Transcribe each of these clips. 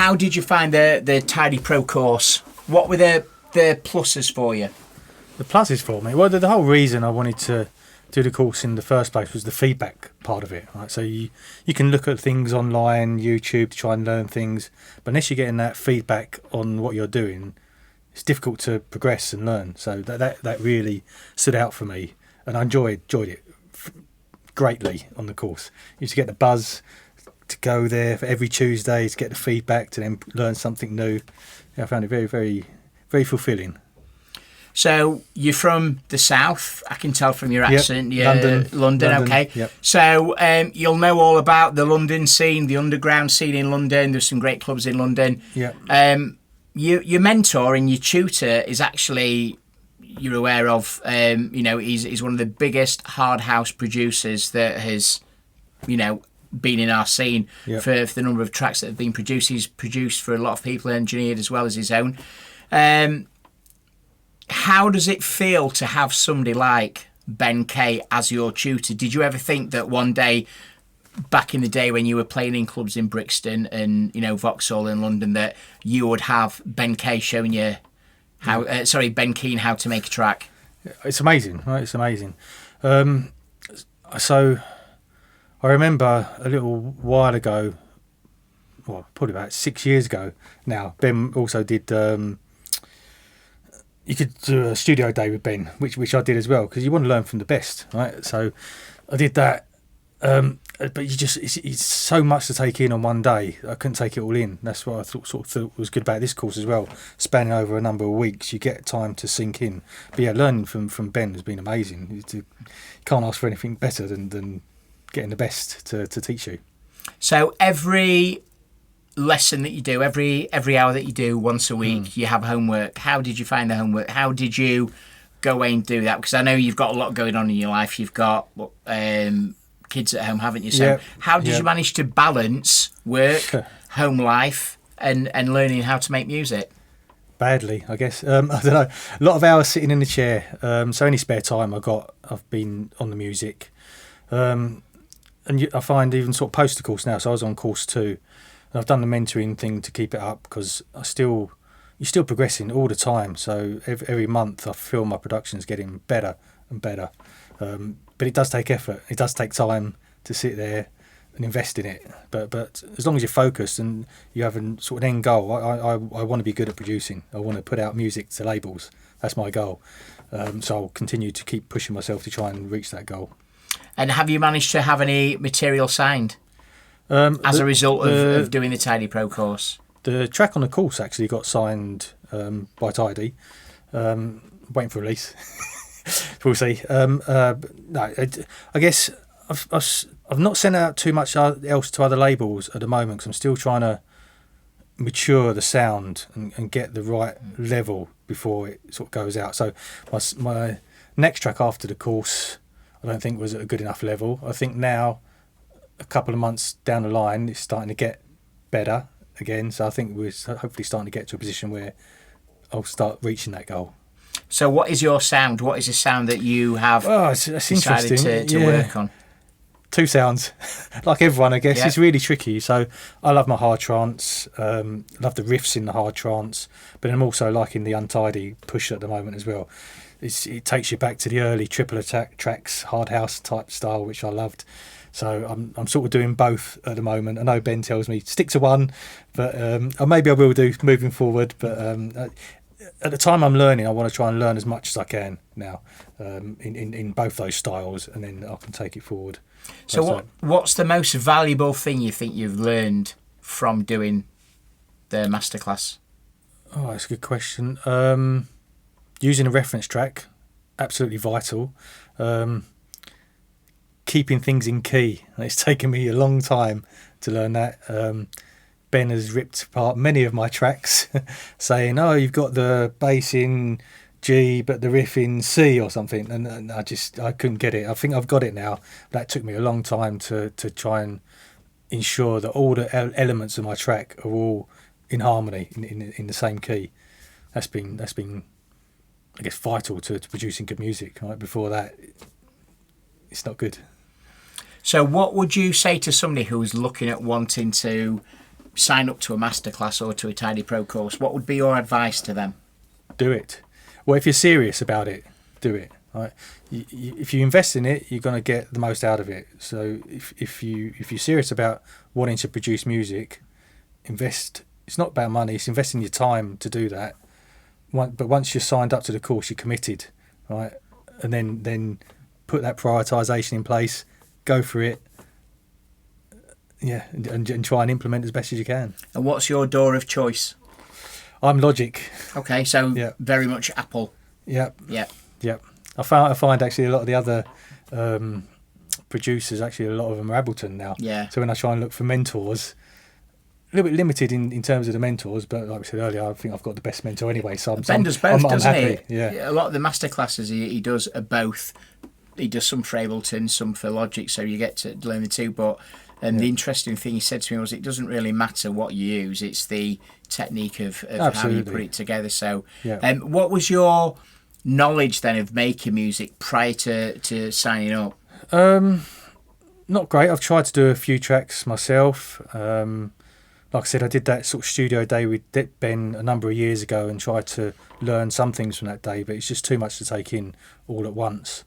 how did you find the Tidy Pro course? What were the pluses for you? The pluses for me? Well, the whole reason I wanted to do the course in the first place was the feedback part of it. Right? So you can look at things online, YouTube, to try and learn things, but unless you're getting that feedback on what you're doing, it's difficult to progress and learn. So that really stood out for me, and I enjoyed it greatly on the course. You used to get the buzz to go there for every Tuesday to get the feedback, to then learn something new. Yeah, I found it very, very, very fulfilling. So you're from the south, I can tell from your accent. Yep. London, okay. Yep. So you'll know all about the London scene, the underground scene in London. There's some great clubs in London. Yeah. Your mentor and your tutor is actually, you're aware of, he's one of the biggest hard house producers that has, been in our scene for the number of tracks that have been produced. He's produced for a lot of people, engineered as well as his own. How does it feel to have somebody like Ben Kay as your tutor? Did you ever think that one day, back in the day when you were playing in clubs in Brixton and Vauxhall in London, that you would have Ben Kay showing you Ben Keane how to make a track? It's amazing, right? It's amazing. So I remember a little while ago, well, probably about 6 years ago now, Ben also did. You could do a studio day with Ben, which I did as well, because you want to learn from the best, right? So I did that, but it's so much to take in on one day. I couldn't take it all in. That's what I thought was good about this course as well. Spanning over a number of weeks, you get time to sink in. But yeah, learning from Ben has been amazing. You can't ask for anything better than getting the best to teach you. So every lesson that you do, every hour that you do once a week, you have homework. How did you find the homework? How did you go away and do that? Because I know you've got a lot going on in your life. You've got kids at home, haven't you? So how did you manage to balance work, home life, and learning how to make music? Badly, I guess. I don't know. A lot of hours sitting in the chair. So any spare time I've been on the music. And I find even sort of post the course now. So I was on course 2. And I've done the mentoring thing to keep it up, because you're still progressing all the time. So every month I feel my production's getting better and better. But it does take effort. It does take time to sit there and invest in it. But as long as you're focused and you have a sort of end goal, I want to be good at producing. I want to put out music to labels. That's my goal. So I'll continue to keep pushing myself to try and reach that goal. And have you managed to have any material signed? As a result of doing the Tidy Pro course? The track on the course actually got signed by Tidy. Waiting for release. We'll see. No, I guess I've not sent out too much else to other labels at the moment, because I'm still trying to mature the sound and get the right level before it sort of goes out. So my next track after the course, I don't think was at a good enough level. I think now, a couple of months down the line, it's starting to get better again. So I think we're hopefully starting to get to a position where I'll start reaching that goal. So what is your sound? What is the sound that you have decided to work on? 2 sounds, like everyone, I guess. It's really tricky. So I love my hard trance, love the riffs in the hard trance, but I'm also liking the untidy push at the moment as well. It takes you back to the early triple attack Trax, hard house type style, which I loved. So I'm sort of doing both at the moment. I know Ben tells me stick to one, but maybe I will do moving forward. But at the time I'm learning, I want to try and learn as much as I can now in both those styles, and then I can take it forward. So what's the most valuable thing you think you've learned from doing the masterclass? Oh, that's a good question. Using a reference track, absolutely vital. Keeping things in key. It's taken me a long time to learn that. Ben has ripped apart many of my tracks, saying, "Oh, you've got the bass in G, but the riff in C or something," and I couldn't get it. I think I've got it now. That took me a long time to try and ensure that all the elements of my track are all in harmony in the same key. That's been I guess vital to producing good music. Right? Before that, it's not good. So what would you say to somebody who's looking at wanting to sign up to a masterclass or to a Tidy Pro course, what would be your advice to them? Do it. Well, if you're serious about it, do it. Right? If you invest in it, you're going to get the most out of it. So if you're serious about wanting to produce music, invest. It's not about money. It's investing your time to do that. But once you're signed up to the course, you're committed, right? And then put that prioritization in place. Go for it. Yeah, and try and implement as best as you can. And what's your door of choice? I'm Logic. Okay, so very much Apple. Yep. Yep. Yep. I find actually a lot of the other producers, actually a lot of them are Ableton now. Yeah. So when I try and look for mentors, a little bit limited in terms of the mentors, but like I said earlier, I think I've got the best mentor anyway. So Ben does both, doesn't happy. he? Yeah. A lot of the masterclasses he does are both. He does some for Ableton, some for Logic, so you get to learn the two. But the interesting thing he said to me was, it doesn't really matter what you use; it's the technique of how you put it together. So, what was your knowledge then of making music prior to signing up? Not great. I've tried to do a few tracks myself. Like I said, I did that sort of studio day with Ben a number of years ago and tried to learn some things from that day, but it's just too much to take in all at once.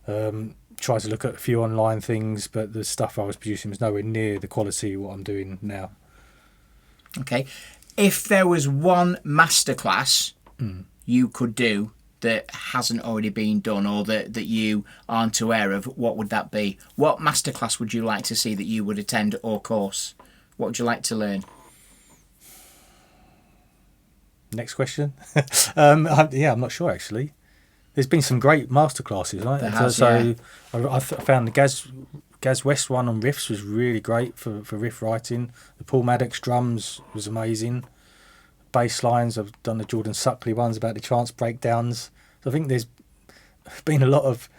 Tried to look at a few online things, but the stuff I was producing was nowhere near the quality of what I'm doing now. Okay. If there was one masterclass you could do that hasn't already been done, or that you aren't aware of, what would that be? What masterclass would you like to see that you would attend, or course? What would you like to learn? Next question. I'm not sure actually. There's been some great masterclasses, right? There has, I found the Gaz West one on riffs was really great for riff writing. The Paul Maddox drums was amazing. Bass lines, I've done the Jordan Suckley ones about the trance breakdowns. So I think there's been a lot of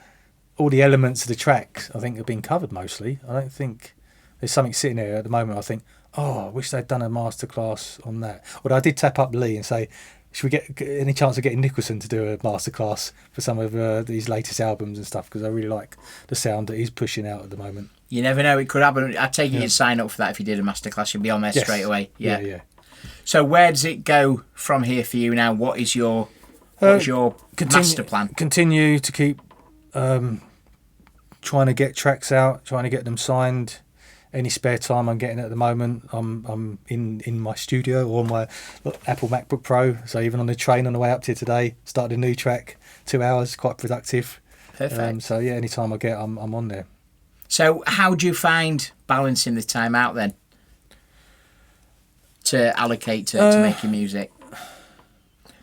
all the elements of the tracks, I think, have been covered mostly. I don't think there's something sitting there at the moment I think, I wish they'd done a masterclass on that. Although I did tap up Lee and say, should we get any chance of getting Nicholson to do a masterclass for some of these latest albums and stuff? Because I really like the sound that he's pushing out at the moment. You never know, it could happen. I'd take you'd sign up for that if you did a masterclass. You'd be on there straight away. Yeah. So where does it go from here for you now? What's your master plan? Continue to keep trying to get tracks out, trying to get them signed. Any spare time I'm getting at the moment, I'm in my studio or my Apple MacBook Pro. So even on the train on the way up to today, started a new track, 2 hours, quite productive. Perfect. So yeah, any time I get, I'm on there. So how do you find balancing the time out then to allocate to making music?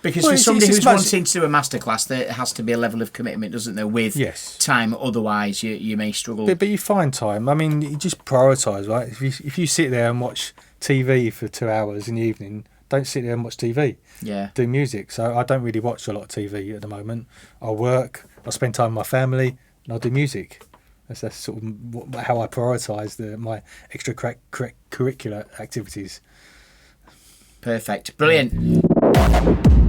Because for somebody who's wanting to do a masterclass, there has to be a level of commitment, doesn't there, with time. Otherwise, you may struggle. But you find time. I mean, you just prioritise, right? If you sit there and watch TV for 2 hours in the evening, don't sit there and watch TV. Yeah. Do music. So I don't really watch a lot of TV at the moment. I work, I spend time with my family, and I do music. That's sort of how I prioritise my extracurricular activities. Perfect. Brilliant.